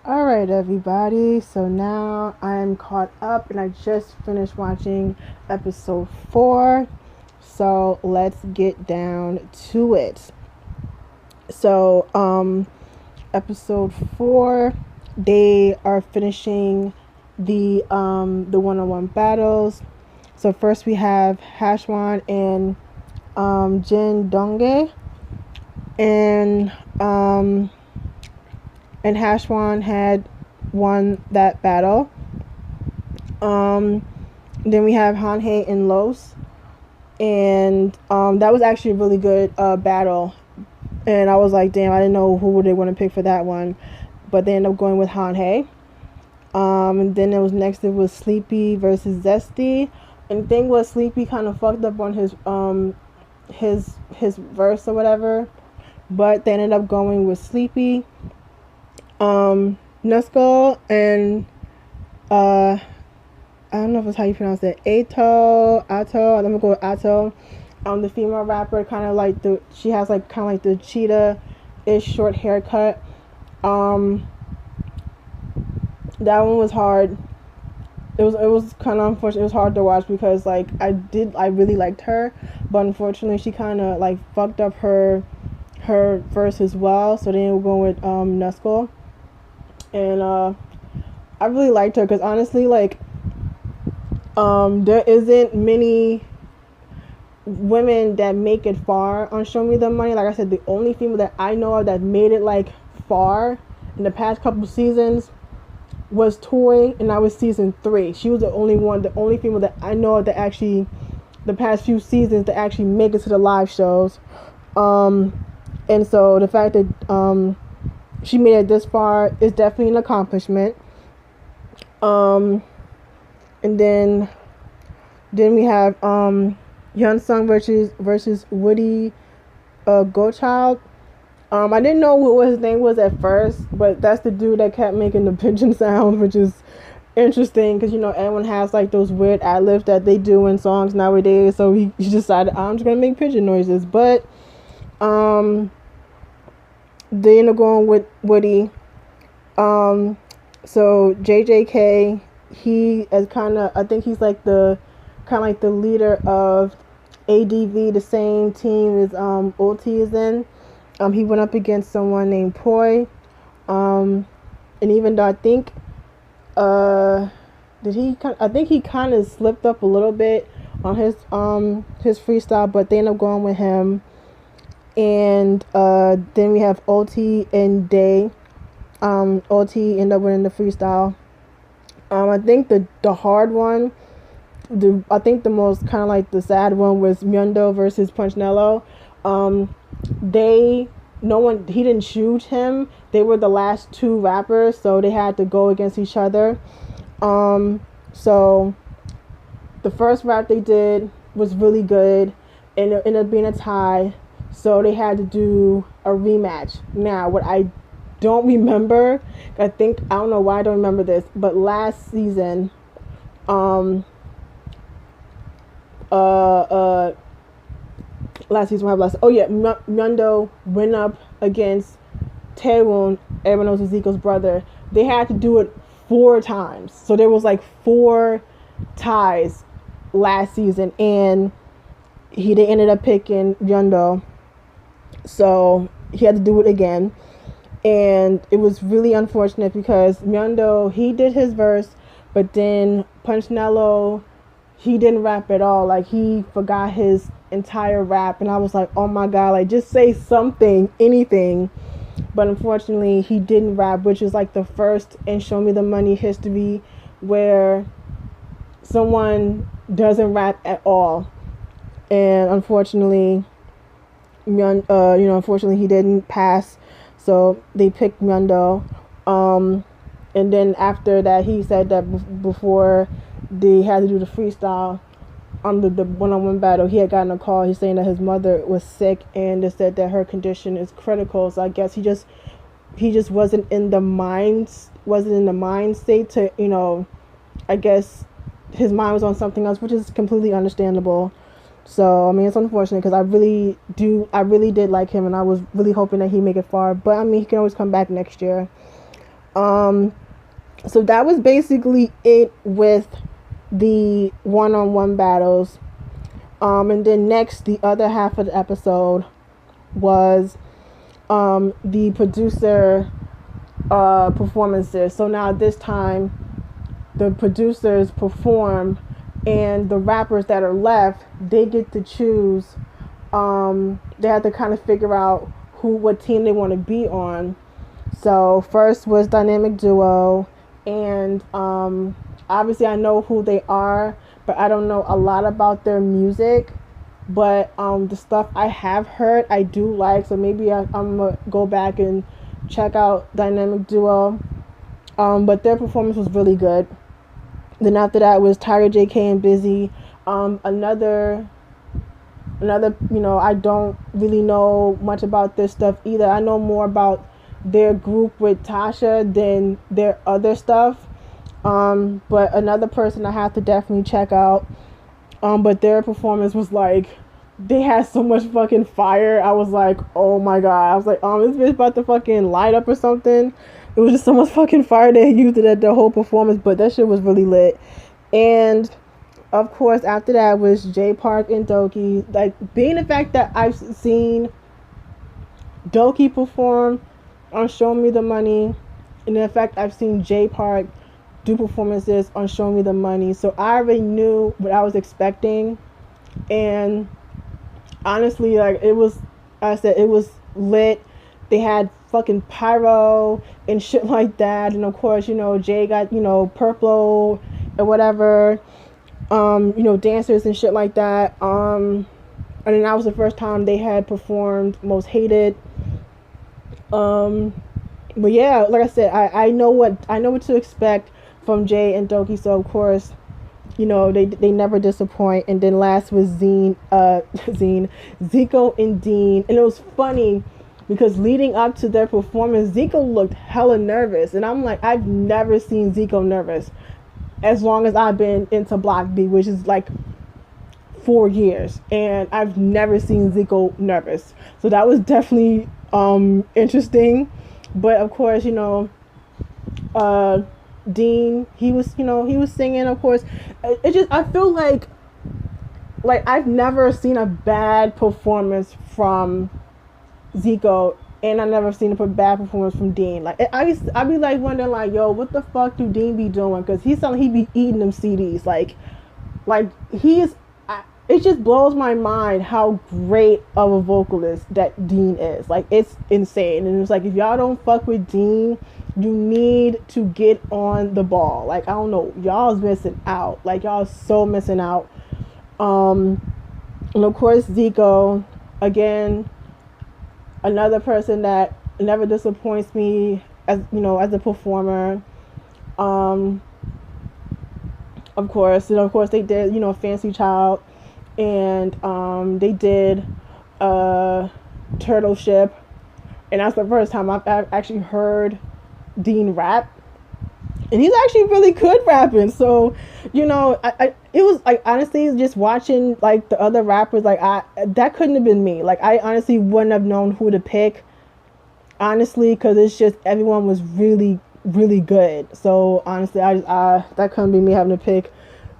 Alright, everybody, so now I am caught up and I just finished watching episode 4. So let's get down to it. So, episode 4, they are finishing the one-on-one battles. So first we have Hashwan and Jin Donghae, and Hashwan had won that battle. Then we have Hanhei and Los, and that was actually a really good battle. And I was like, damn, I didn't know who would they want to pick for that one, but they ended up going with Hanhei. And then it was Sleepy versus Zesty, and the thing was Sleepy kind of fucked up on his verse or whatever, but they ended up going with Sleepy. Nusco and I don't know if it's how you pronounce it. Ato. I'm gonna go with Ato. The female rapper, she has like kind of like the cheetah-ish short haircut. That one was hard. It was kind of unfortunate. It was hard to watch because like I really liked her, but unfortunately she kind of like fucked up her verse as well. So then we're going with Nusco. And I really liked her because honestly, like, there isn't many women that make it far on Show Me the Money. Like I said, the only female that I know of that made it like far in the past couple of seasons was Toy, and that was season 3. She was the only female that I know of that actually, the past few seasons, that actually make it to the live shows. And so the fact that she made it this far is definitely an accomplishment. And then we have Hyunsung versus Woody Gochild. I didn't know what his name was at first, but that's the dude that kept making the pigeon sounds, which is interesting because everyone has like those weird ad-libs that they do in songs nowadays. So he decided, I'm just gonna make pigeon noises, but they end up going with Woody. So JJK, he is I think he's like the leader of ADV, the same team as Ulti is in. He went up against someone named Poi. And even though I think I think he kind of slipped up a little bit on his freestyle, but they end up going with him. And then we have Ulti and Day. Ulti ended up winning the freestyle. I think the hard one, I think the most kind of like the sad one was Myeondo versus Punchnello. He didn't shoot him. They were the last 2 rappers, so they had to go against each other. So the first rap they did was really good, and it ended up being a tie. So they had to do a rematch. Now, what I don't remember, I don't know why I don't remember this, but last season, last season, Myeondo went up against Taewon, everyone knows Ezekiel's brother. They had to do it 4 times. So there was like 4 ties last season, and they ended up picking Myeondo. So he had to do it again. And it was really unfortunate because Myeondo, he did his verse, but then Punchnello, he didn't rap at all. Like, he forgot his entire rap, and I was like, oh my god, like, just say something, anything. But unfortunately, he didn't rap, which is like the first in Show Me the Money history where someone doesn't rap at all. And unfortunately, unfortunately he didn't pass, so they picked Myeondo. And then after that, he said that before they had to do the freestyle on the one-on-one battle, he had gotten a call. He's saying that his mother was sick, and they said that her condition is critical. So I guess he just wasn't in the mind state to, I guess his mind was on something else, which is completely understandable. So I mean, it's unfortunate because I really did like him, and I was really hoping that he'd make it far. But I mean, he can always come back next year. So that was basically it with the one-on-one battles. And then next, the other half of the episode was the producer performances. So now this time, the producers perform, and the rappers that are left, they get to choose. They have to kind of figure out what team they want to be on. So first was Dynamic Duo, and obviously I know who they are, but I don't know a lot about their music. But the stuff I have heard, I do like. So maybe I'm gonna go back and check out Dynamic Duo. But their performance was really good. Then after that was Tyra, JK, and Busy. Another, I don't really know much about this stuff either. I know more about their group with Tasha than their other stuff. But another person I have to definitely check out. But their performance was like, they had so much fucking fire. I was like, oh my god. I was like, this bitch about to fucking light up or something. It was just so much fucking fire. They used it at the whole performance, but that shit was really lit. And of course, after that was Jay Park and Doki. Like, being the fact that I've seen Doki perform on Show Me the Money, and the fact I've seen Jay Park do performances on Show Me the Money, so I already knew what I was expecting. And honestly, like, it was lit. They had fucking pyro and shit like that, and of course, Jay got, purple or whatever, dancers and shit like that. And then that was the first time they had performed Most Hated. But yeah, like I said, I know what to expect from Jay and Doki, so of course, they never disappoint. And then last was Zico and Dean. And it was funny because leading up to their performance, Zico looked hella nervous. And I'm like, I've never seen Zico nervous as long as I've been into Block B, which is like 4 years. And I've never seen Zico nervous. So that was definitely interesting. But of course, Dean, he was singing, of course. I feel like I've never seen a bad performance from Zico, and I never seen a bad performance from Dean. Like, I'd be like wondering, like, yo, what the fuck do Dean be doing? Because he's something, he be eating them CDs. Like it just blows my mind how great of a vocalist that Dean is. Like, it's insane. And it's like, if y'all don't fuck with Dean, you need to get on the ball. Like, I don't know, y'all's missing out. Like, y'all so missing out. And of course, Zico, again, another person that never disappoints me as a performer. Of course, they did, Fancy Child, and they did Turtle Ship, and that's the first time I've actually heard Dean rap, and he's actually really good rapping. So, it was like, honestly, just watching like the other rappers, like, that couldn't have been me. Like, I honestly wouldn't have known who to pick, honestly, because it's just everyone was really, really good. So honestly, I that couldn't be me having to pick,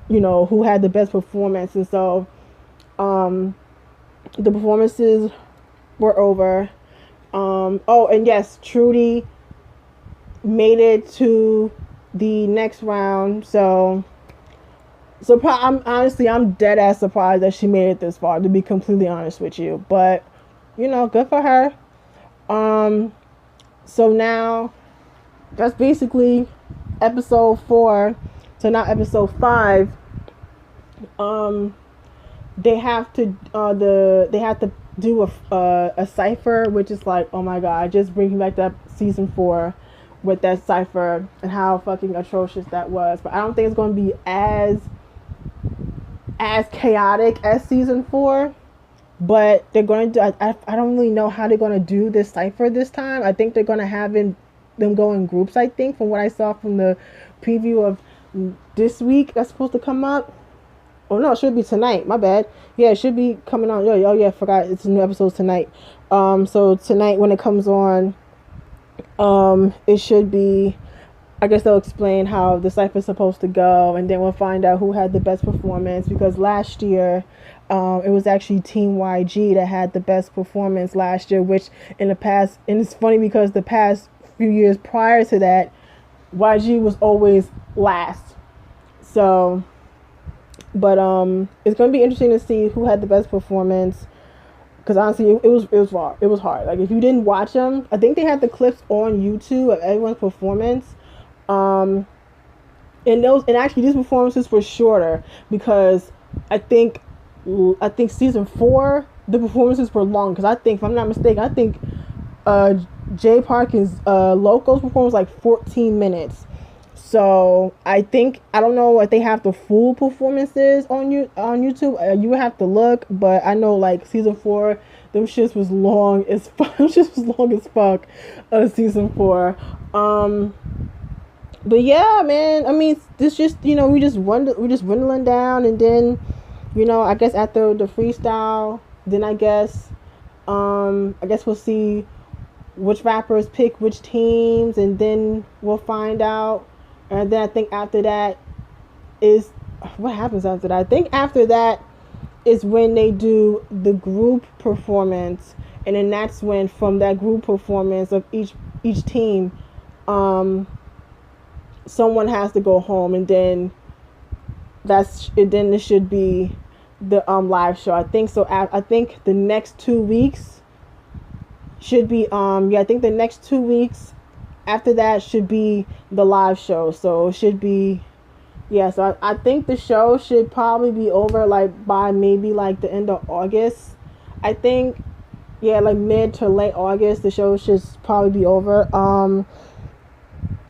who had the best performance. And so the performances were over. Oh, and yes, Trudy made it to the next round. So I'm dead ass surprised that she made it this far, to be completely honest with you. But good for her. So now that's basically episode 4. So now episode 5. They have to do a cipher, which is like, oh my god, just bringing back that season 4 with that cipher and how fucking atrocious that was. But I don't think it's going to be as chaotic as season 4. But they're going to do, I don't really know how they're going to do this cipher this time. I think they're going to have them go in groups, I think, from what I saw from the preview of this week that's supposed to come up. Oh no, it should be tonight. My bad. Yeah, it should be coming on. Oh yeah, I forgot. It's a new episode tonight. So tonight when it comes on, it should be I guess they'll explain how the cipher's supposed to go, and then we'll find out who had the best performance. Because last year, it was actually Team YG that had the best performance last year. Which in the past, and it's funny because the past few years prior to that, YG was always last. So, but it's gonna be interesting to see who had the best performance. Because honestly, it was hard. Like if you didn't watch them, I think they had the clips on YouTube of everyone's performance. Um, and actually these performances were shorter because I think season 4 the performances were long because I think if I'm not mistaken I think uh Jay Parkin's Loco's performance was like 14 minutes. So I think I don't know if they have the full performances on YouTube. You would have to look, but I know like season 4, them shits was long as fuck. Them shits was long as fuck. Season 4. But yeah, man. I mean, this just we just dwindling down, and then I guess after the freestyle, then I guess we'll see which rappers pick which teams, and then we'll find out. And then I think after that is what happens after that. I think after that is when they do the group performance, and then that's when from that group performance of each team, someone has to go home, and then it should be the live show. I think so. I think the next 2 weeks should be I think the next 2 weeks after that should be the live show. So it should be so I think the show should probably be over like by maybe like the end of August. I think like mid to late August the show should probably be over.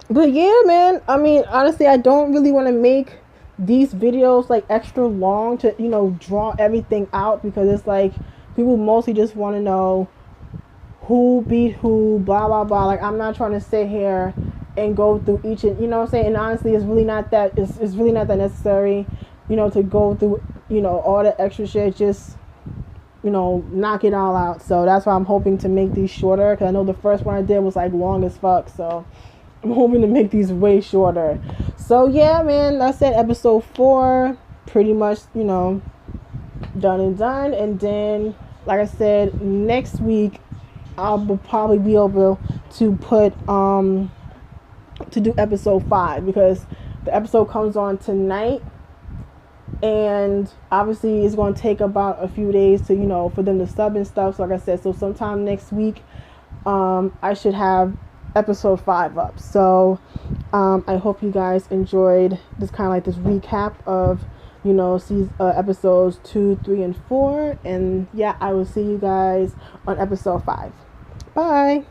But yeah, man, I mean, honestly, I don't really want to make these videos like extra long to draw everything out, because it's like people mostly just want to know who beat who, blah blah blah. Like I'm not trying to sit here and go through each, and what I'm saying. And honestly, it's really not that necessary, to go through all the extra shit. Just knock it all out. So that's why I'm hoping to make these shorter, because I know the first one I did was like long as fuck. So I'm hoping to make these way shorter. So yeah, man, that's it. Episode 4, pretty much done and done. And then, like I said, next week I'll probably be able to put to do episode 5, because the episode comes on tonight, and obviously it's going to take about a few days to for them to sub and stuff. So like I said, so sometime next week I should have episode 5 up. So I hope you guys enjoyed this kind of like this recap of episodes 2, 3, and 4. And yeah, I will see you guys on episode 5. Bye.